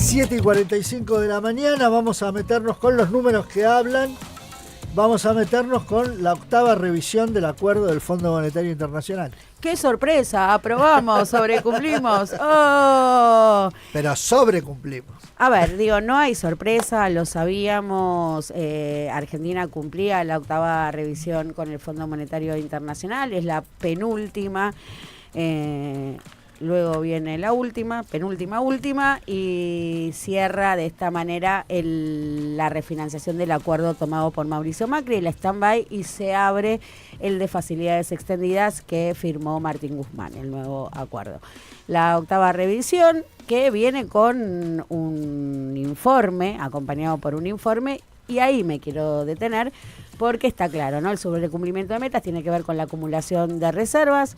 7:45 de la mañana, vamos a meternos con los números que hablan. Vamos a meternos con la 8ª revisión del acuerdo del Fondo Monetario Internacional. ¡Qué sorpresa! Aprobamos, sobrecumplimos. ¡Oh! Pero sobrecumplimos. A ver, digo, no hay sorpresa, lo sabíamos. Argentina cumplía la 8ª revisión con el Fondo Monetario Internacional, es la penúltima. Luego viene la penúltima, y cierra de esta manera la refinanciación del acuerdo tomado por Mauricio Macri, el stand-by, y se abre el de facilidades extendidas que firmó Martín Guzmán, el nuevo acuerdo. La 8ª revisión, que viene con un informe, acompañado por un informe, y ahí me quiero detener, porque está claro, ¿no? El sobrecumplimiento de metas tiene que ver con la acumulación de reservas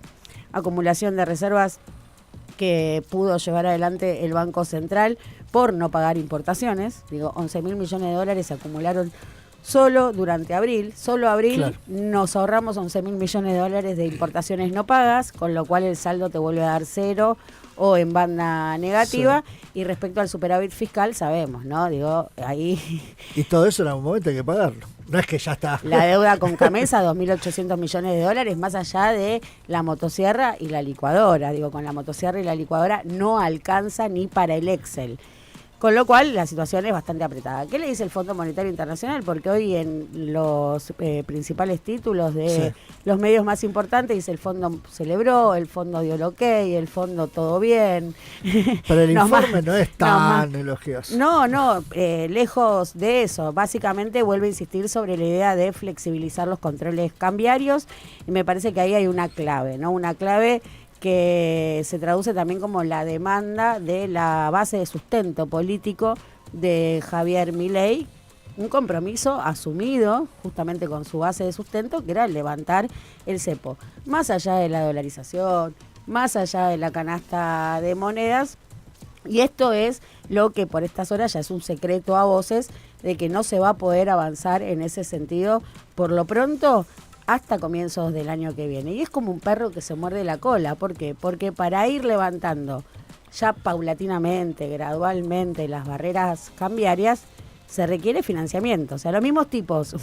que pudo llevar adelante el Banco Central por no pagar importaciones. Digo, 11.000 millones de dólares se acumularon solo durante abril. Solo abril, claro. Nos ahorramos 11.000 millones de dólares de importaciones no pagas, con lo cual el saldo te vuelve a dar cero o en banda negativa. Sí. Y respecto al superávit fiscal, sabemos, ¿no? Digo, ahí... Y todo eso en algún momento hay que pagarlo. No es que ya está. La deuda con Camesa, 2.800 millones de dólares, más allá de la motosierra y la licuadora. Digo, con la motosierra y la licuadora no alcanza ni para el Excel. Con lo cual, la situación es bastante apretada. ¿Qué le dice el Fondo Monetario Internacional? Porque hoy en los principales títulos de los medios más importantes dice: el fondo celebró, el fondo dio el ok, el fondo todo bien. Pero el informe no es tan elogioso. No, lejos de eso. Básicamente vuelve a insistir sobre la idea de flexibilizar los controles cambiarios, y me parece que ahí hay una clave, ¿no? Una clave que se traduce también como la demanda de la base de sustento político de Javier Milei, un compromiso asumido justamente con su base de sustento, que era levantar el cepo, más allá de la dolarización, más allá de la canasta de monedas. Y esto es lo que por estas horas ya es un secreto a voces, de que no se va a poder avanzar en ese sentido por lo pronto hasta comienzos del año que viene. Y es como un perro que se muerde la cola. ¿Por qué? Porque para ir levantando ya paulatinamente, gradualmente, las barreras cambiarias, se requiere financiamiento. O sea, los mismos tipos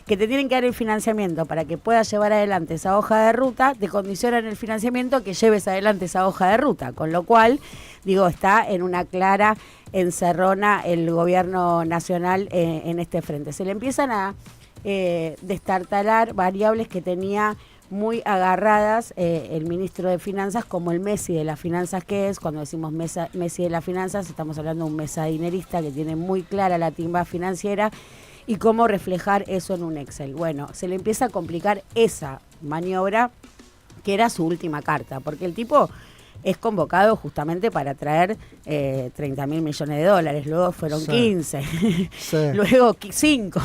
que te tienen que dar el financiamiento para que puedas llevar adelante esa hoja de ruta, te condicionan el financiamiento que lleves adelante esa hoja de ruta. Con lo cual, digo, está en una clara encerrona el gobierno nacional en este frente. Se le empiezan a destartalar variables que tenía muy agarradas el ministro de Finanzas, como el Messi de las finanzas que es. Cuando decimos Messi de las finanzas, estamos hablando de un mesadinerista que tiene muy clara la timba financiera y cómo reflejar eso en un Excel. Bueno, se le empieza a complicar esa maniobra, que era su última carta, porque el tipo es convocado justamente para traer 30.000 millones de dólares, luego fueron 15, luego 5.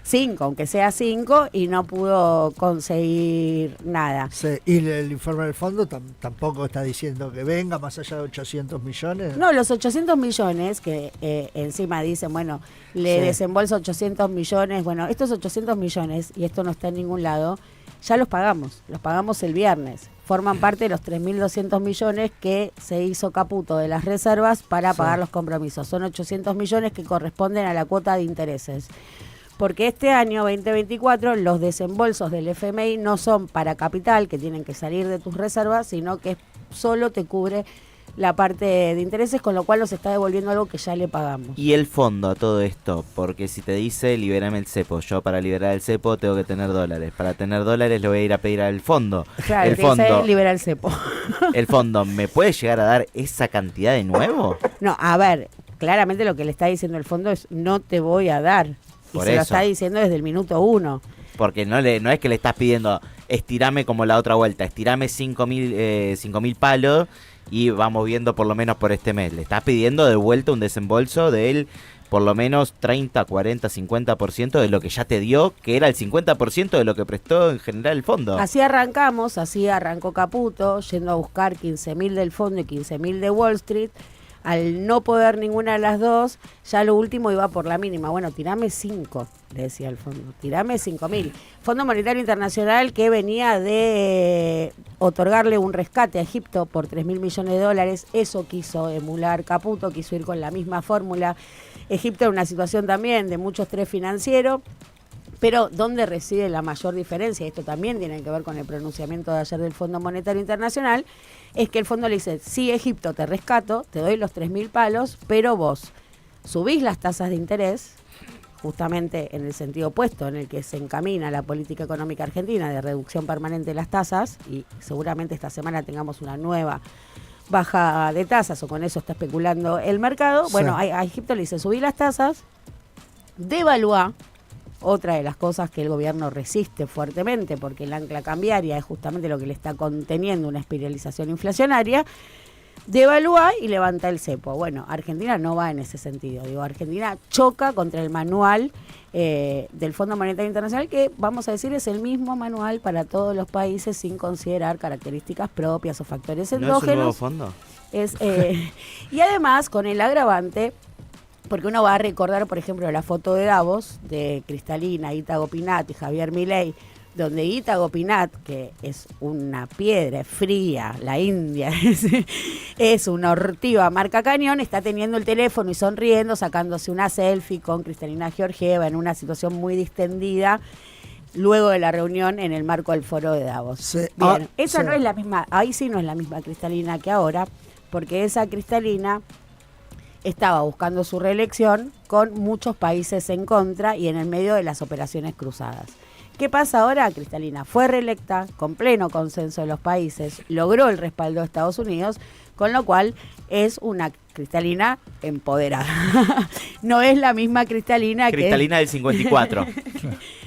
5, aunque sea 5, y no pudo conseguir nada. Sí, y el informe del fondo tampoco está diciendo que venga más allá de 800 millones. No, los 800 millones que encima dicen, bueno, le desembolsa 800 millones. Bueno, estos 800 millones, y esto no está en ningún lado, ya los pagamos el viernes. Forman parte de los 3.200 millones que se hizo Caputo de las reservas para pagar los compromisos. Son 800 millones que corresponden a la cuota de intereses. Porque este año 2024 los desembolsos del FMI no son para capital, que tienen que salir de tus reservas, sino que solo te cubre la parte de intereses, con lo cual nos está devolviendo algo que ya le pagamos. Y el fondo a todo esto, porque si te dice libérame el cepo, yo para liberar el cepo tengo que tener dólares. Para tener dólares le voy a ir a pedir al fondo. Claro, el fondo libera el cepo. ¿El fondo me puede llegar a dar esa cantidad de nuevo? No, a ver, claramente lo que le está diciendo el fondo es: no te voy a dar. Y se lo está diciendo desde el minuto 1. Porque no es que le estás pidiendo estirame como la otra vuelta, estirame 5.000 palos y vamos viendo por lo menos por este mes. Le estás pidiendo de vuelta un desembolso del por lo menos 30, 40, 50% de lo que ya te dio, que era el 50% de lo que prestó en general el fondo. Así arrancó Caputo, yendo a buscar 15.000 del fondo y 15.000 de Wall Street. al no poder ninguna de las dos, ya lo último iba por la mínima. Bueno, tirame 5, le decía el fondo, tirame 5.000. Fondo Monetario Internacional que venía de otorgarle un rescate a Egipto por 3.000 millones de dólares, eso quiso emular Caputo, quiso ir con la misma fórmula. Egipto en una situación también de mucho estrés financiero, pero ¿dónde reside la mayor diferencia? Esto también tiene que ver con el pronunciamiento de ayer del Fondo Monetario Internacional, es que el fondo le dice, sí, Egipto, te rescato, te doy los 3.000 palos, pero vos subís las tasas de interés, justamente en el sentido opuesto en el que se encamina la política económica argentina de reducción permanente de las tasas, y seguramente esta semana tengamos una nueva baja de tasas, o con eso está especulando el mercado. Sí. Bueno, a Egipto le dice, subí las tasas, devaluá. Otra de las cosas que el gobierno resiste fuertemente, porque el ancla cambiaria es justamente lo que le está conteniendo una espiralización inflacionaria, devalúa y levanta el cepo. Bueno, Argentina no va en ese sentido. Digo, Argentina choca contra el manual del Fondo Monetario Internacional, que vamos a decir es el mismo manual para todos los países sin considerar características propias o factores endógenos. ¿No es un nuevo fondo? Y además con el agravante, porque uno va a recordar, por ejemplo, la foto de Davos, de Cristalina, Ita Gopinath y Javier Milei, donde Ita Gopinath, que es una piedra fría, la India, es una ortiva marca cañón, está teniendo el teléfono y sonriendo, sacándose una selfie con Cristalina Georgieva en una situación muy distendida, luego de la reunión en el marco del foro de Davos. Sí. Bien, esa no es la misma, ahí sí no es la misma Cristalina que ahora, porque esa Cristalina estaba buscando su reelección con muchos países en contra y en el medio de las operaciones cruzadas. ¿Qué pasa ahora? Cristalina fue reelecta con pleno consenso de los países, logró el respaldo de Estados Unidos, con lo cual es una Cristalina empoderada. No es la misma Cristalina del 54.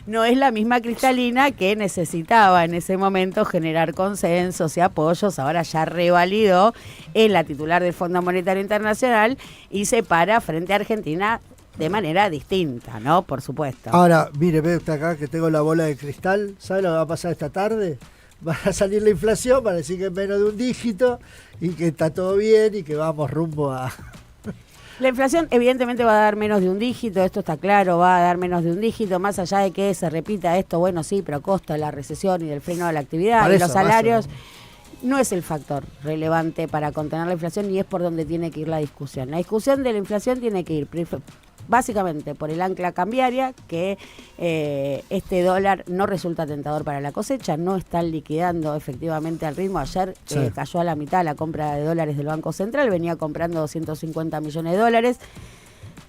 No es la misma Cristalina que necesitaba en ese momento generar consensos y apoyos. Ahora ya revalidó, es la titular del Fondo Monetario Internacional y se para frente a Argentina de manera distinta, ¿no? Por supuesto. Ahora, mire, ve usted acá que tengo la bola de cristal. ¿Sabe lo que va a pasar esta tarde? Va a salir la inflación, va a decir que es menos de un dígito y que está todo bien y que vamos rumbo a... La inflación evidentemente va a dar menos de un dígito, esto está claro, va a dar menos de un dígito, más allá de que se repita esto, bueno, sí, pero a costa de la recesión y del freno de la actividad y los salarios, no es el factor relevante para contener la inflación y es por donde tiene que ir la discusión. La discusión de la inflación tiene que ir básicamente por el ancla cambiaria, que este dólar no resulta tentador para la cosecha, no están liquidando efectivamente al ritmo. Ayer cayó a la mitad la compra de dólares del Banco Central, venía comprando 250 millones de dólares.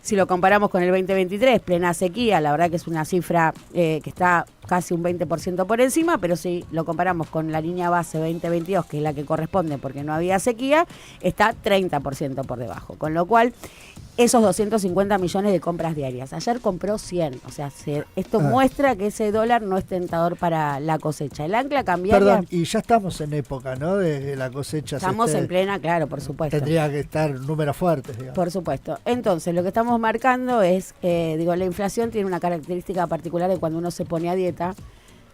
Si lo comparamos con el 2023, plena sequía, la verdad que es una cifra que está casi un 20% por encima, pero si lo comparamos con la línea base 2022, que es la que corresponde porque no había sequía, está 30% por debajo, con lo cual esos 250 millones de compras diarias. Ayer compró 100, o sea, esto muestra que ese dólar no es tentador para la cosecha. El ancla cambiaria... Perdón, y ya estamos en época, ¿no?, de la cosecha. Estamos en plena, claro, por supuesto. Tendría que estar números fuertes, digamos. Por supuesto. Entonces, lo que estamos marcando es, la inflación tiene una característica particular de cuando uno se pone a dieta,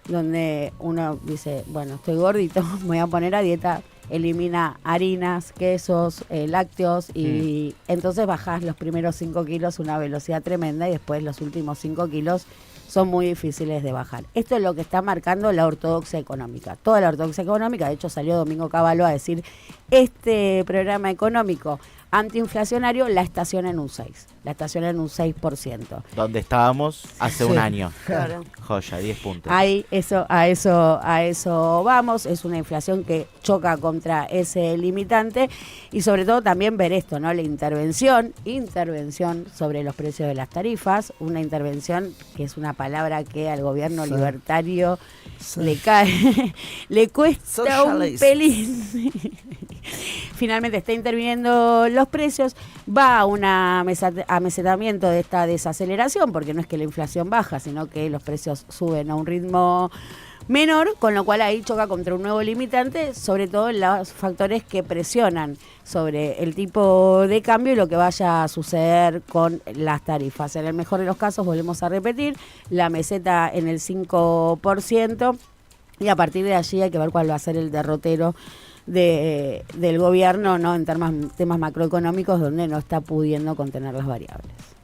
donde uno dice, bueno, estoy gordito, me voy a poner a dieta, elimina harinas, quesos, lácteos y entonces bajás los primeros 5 kilos a una velocidad tremenda y después los últimos 5 kilos son muy difíciles de bajar. Esto es lo que está marcando la ortodoxia económica. Toda la ortodoxia económica, de hecho salió Domingo Cavallo a decir, este programa económico antiinflacionario la estaciona en un 6, la estaciona en un 6%. Donde estábamos hace un año. Claro. Joya, 10 puntos. Ahí, a eso vamos, es una inflación que choca contra ese limitante y sobre todo también ver esto, ¿no? La intervención sobre los precios de las tarifas, una intervención que es una palabra que al gobierno libertario le cae, le cuesta un pelín. Finalmente está interviniendo los precios, va a un amesetamiento de esta desaceleración, porque no es que la inflación baja, sino que los precios suben a un ritmo menor, con lo cual ahí choca contra un nuevo limitante, sobre todo en los factores que presionan sobre el tipo de cambio y lo que vaya a suceder con las tarifas. En el mejor de los casos, volvemos a repetir, la meseta en el 5%, y a partir de allí hay que ver cuál va a ser el derrotero del gobierno, ¿no? En temas macroeconómicos, donde no está pudiendo contener las variables.